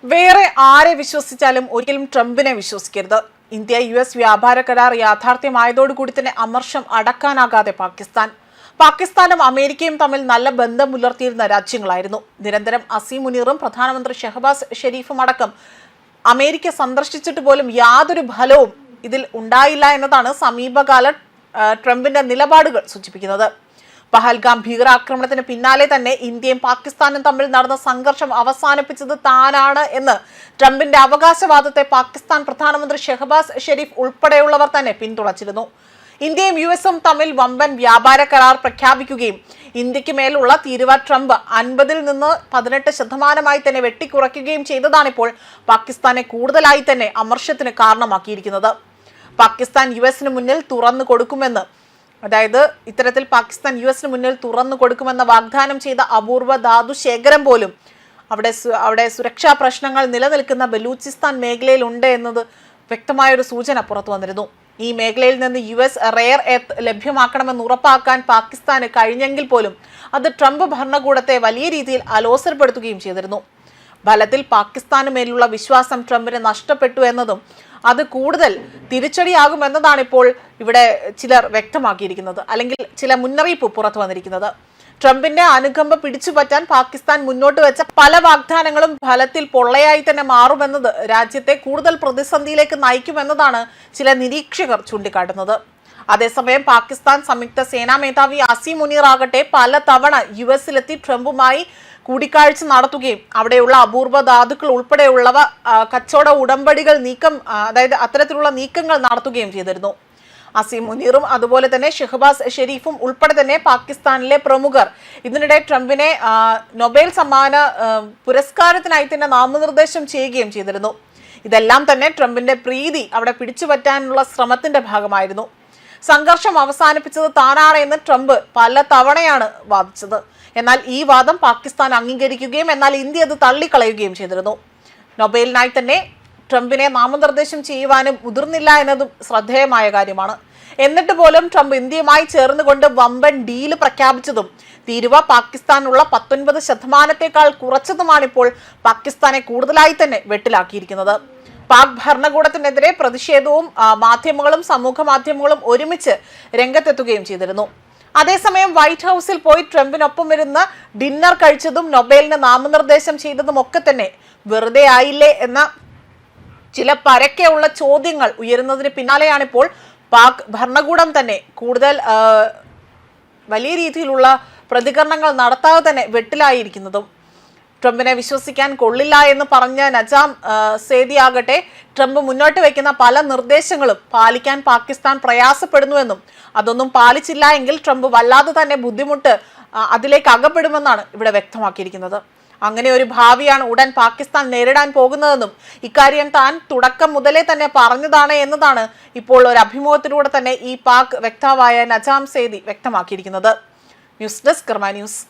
വേറെ ആരെ വിശ്വസിച്ചാലും ഒരിക്കലും ട്രംപിനെ വിശ്വസിക്കരുത്. ഇന്ത്യ-US വ്യാപാര കരാർ യാഥാർത്ഥ്യമായതോടുകൂടി തന്നെ അമർഷം അടക്കാനാകാതെ പാകിസ്ഥാനും അമേരിക്കയും തമ്മിൽ നല്ല ബന്ധം പുലർത്തിയിരുന്ന രാജ്യങ്ങളായിരുന്നു. നിരന്തരം അസീം മുനീറും പ്രധാനമന്ത്രി ഷഹബാസ് ഷെരീഫും അടക്കം അമേരിക്ക സന്ദർശിച്ചിട്ട് പോലും യാതൊരു ഫലവും ഇതിൽ ഉണ്ടായില്ല എന്നതാണ് സമീപകാല ട്രംപിന്റെ നിലപാടുകൾ സൂചിപ്പിക്കുന്നത്. പഹൽഗാം ഭീകരാക്രമണത്തിന് പിന്നാലെ തന്നെ ഇന്ത്യയും പാകിസ്ഥാനും തമ്മിൽ നടന്ന സംഘർഷം അവസാനിപ്പിച്ചത് താനാണ് എന്ന് ട്രംപിന്റെ അവകാശവാദത്തെ പാകിസ്ഥാൻ പ്രധാനമന്ത്രി ഷഹബാസ് ഷെരീഫ് ഉൾപ്പെടെയുള്ളവർ തന്നെ പിന്തുണച്ചിരുന്നു. ഇന്ത്യയും US-ഉം തമ്മിൽ വമ്പൻ വ്യാപാര കരാർ പ്രഖ്യാപിക്കുകയും ഇന്ത്യക്ക് മേലുള്ള തീരുവ ട്രംപ് 50-ൽ നിന്ന് 18% തന്നെ വെട്ടിക്കുറയ്ക്കുകയും ചെയ്തതാണിപ്പോൾ പാകിസ്ഥാനെ കൂടുതലായി തന്നെ അമർഷത്തിന് കാരണമാക്കിയിരിക്കുന്നത്. പാകിസ്ഥാൻ US-ന് മുന്നിൽ തുറന്നു കൊടുക്കുമെന്ന് ഇത്തരത്തിൽ പാകിസ്ഥാൻ US-ന് മുന്നിൽ തുറന്നു കൊടുക്കുമെന്ന വാഗ്ദാനം ചെയ്ത അപൂർവ ധാതു ശേഖരം പോലും അവിടെ സുരക്ഷാ പ്രശ്നങ്ങൾ നിലനിൽക്കുന്ന ബലൂചിസ്ഥാൻ മേഖലയിൽ ഉണ്ട് എന്നത് വ്യക്തമായൊരു സൂചന പുറത്തു വന്നിരുന്നു. ഈ മേഖലയിൽ നിന്ന് US റെയർ എർത്ത് ലഭ്യമാക്കണമെന്ന് ഉറപ്പാക്കാൻ പാകിസ്ഥാന് കഴിഞ്ഞെങ്കിൽ പോലും അത് ട്രംപ് ഭരണകൂടത്തെ വലിയ രീതിയിൽ അലോസരപ്പെടുത്തുകയും ചെയ്തിരുന്നു. ഫലത്തിൽ പാകിസ്ഥാന് മേലുള്ള വിശ്വാസം ട്രംപിന് നഷ്ടപ്പെട്ടു എന്നതും അത് കൂടുതൽ തിരിച്ചടിയാകുമെന്നതാണ് ഇപ്പോൾ ഇവിടെ ചിലർ വ്യക്തമാക്കിയിരിക്കുന്നത്, അല്ലെങ്കിൽ ചില മുന്നറിയിപ്പ് പുറത്തു വന്നിരിക്കുന്നത്. ട്രംപിന്റെ അനുകമ്പ പിടിച്ചുപറ്റാൻ പാകിസ്ഥാൻ മുന്നോട്ട് വെച്ച പല വാഗ്ദാനങ്ങളും ഫലത്തിൽ പൊള്ളയായി തന്നെ മാറുമെന്നത് രാജ്യത്തെ കൂടുതൽ പ്രതിസന്ധിയിലേക്ക് നയിക്കുമെന്നതാണ് ചില നിരീക്ഷകർ ചൂണ്ടിക്കാട്ടുന്നത്. അതേസമയം പാകിസ്ഥാൻ സംയുക്ത സേനാ മേധാവി അസീം മുനീർ ആകട്ടെ പല തവണ US-ലെത്തി ട്രംപുമായി കൂടിക്കാഴ്ച നടത്തുകയും അവിടെയുള്ള അപൂർവ ധാതുക്കൾ ഉൾപ്പെടെയുള്ളവ കച്ചവട ഉടമ്പടികൾ അത്തരത്തിലുള്ള നീക്കങ്ങൾ നടത്തുകയും ചെയ്തിരുന്നു. അസീം മുനീറും അതുപോലെ തന്നെ ഷഹബാസ് ഷെരീഫും ഉൾപ്പെടെ തന്നെ പാകിസ്ഥാനിലെ പ്രമുഖർ ഇതിനിടെ ട്രംപിനെ നൊബേൽ സമ്മാന പുരസ്കാരത്തിനായി തന്നെ നാമനിർദ്ദേശം ചെയ്യുകയും ചെയ്തിരുന്നു. ഇതെല്ലാം തന്നെ ട്രംപിന്റെ പ്രീതി അവിടെ പിടിച്ചുപറ്റാനുള്ള ശ്രമത്തിന്റെ ഭാഗമായിരുന്നു. സംഘർഷം അവസാനിപ്പിച്ചത് താനാണ് എന്ന് ട്രംപ് പല തവണയാണ് വാദിച്ചത്. എന്നാൽ ഈ വാദം പാകിസ്ഥാൻ അംഗീകരിക്കുകയും എന്നാൽ ഇന്ത്യ അത് തള്ളിക്കളയുകയും ചെയ്തിരുന്നു. നൊബേലിനായി തന്നെ ട്രംപിനെ നാമനിർദ്ദേശം ചെയ്യുവാനും മുതിർന്നില്ല എന്നതും ശ്രദ്ധേയമായ കാര്യമാണ്. എന്നിട്ട് പോലും ട്രംപ് ഇന്ത്യയുമായി ചേർന്നുകൊണ്ട് വമ്പൻ ഡീല് പ്രഖ്യാപിച്ചതും തീരുവ പാകിസ്ഥാനുള്ള 19% കുറച്ചതുമാണിപ്പോൾ പാകിസ്ഥാനെ കൂടുതലായി തന്നെ വെട്ടിലാക്കിയിരിക്കുന്നത്. പാക് ഭരണകൂടത്തിനെതിരെ പ്രതിഷേധവും മാധ്യമങ്ങളും സമൂഹ മാധ്യമങ്ങളും ഒരുമിച്ച് രംഗത്തെത്തുകയും ചെയ്തിരുന്നു. അതേസമയം വൈറ്റ് ഹൗസിൽ പോയി ട്രംപിനൊപ്പം ഇരുന്ന് ഡിന്നർ കഴിച്ചതും നൊബേലിന് നാമനിർദ്ദേശം ചെയ്തതും ഒക്കെ തന്നെ വെറുതെ ആയില്ലേ എന്ന ചില പരക്കെയുള്ള ചോദ്യങ്ങൾ ഉയരുന്നതിന് പിന്നാലെയാണിപ്പോൾ പാക് ഭരണകൂടം തന്നെ കൂടുതൽ വലിയ രീതിയിലുള്ള പ്രതികരണങ്ങൾ നടത്താതെ തന്നെ വെട്ടിലായിരിക്കുന്നതും. ട്രംപിനെ വിശ്വസിക്കാൻ കൊള്ളില്ല എന്ന് പറഞ്ഞ നജാം സേദി ആകട്ടെ ട്രംപ് മുന്നോട്ട് വയ്ക്കുന്ന പല നിർദ്ദേശങ്ങളും പാലിക്കാൻ പാകിസ്ഥാൻ പ്രയാസപ്പെടുന്നുവെന്നും അതൊന്നും പാലിച്ചില്ല എങ്കിൽ ട്രംപ് വല്ലാതെ തന്നെ ബുദ്ധിമുട്ട് അതിലേക്ക് അകപ്പെടുമെന്നാണ് ഇവിടെ വ്യക്തമാക്കിയിരിക്കുന്നത്. അങ്ങനെ ഒരു ഭാവിയാണ് ഉടൻ പാകിസ്ഥാൻ നേരിടാൻ പോകുന്നതെന്നും ഇക്കാര്യം താൻ തുടക്കം മുതലേ തന്നെ പറഞ്ഞതാണ് എന്നതാണ് ഇപ്പോൾ ഒരു അഭിമുഖത്തിലൂടെ തന്നെ ഈ പാക് വക്താവായ നജാം സേദി വ്യക്തമാക്കിയിരിക്കുന്നത്. ന്യൂസ് ഡെസ്ക് കർമ്മ ന്യൂസ്.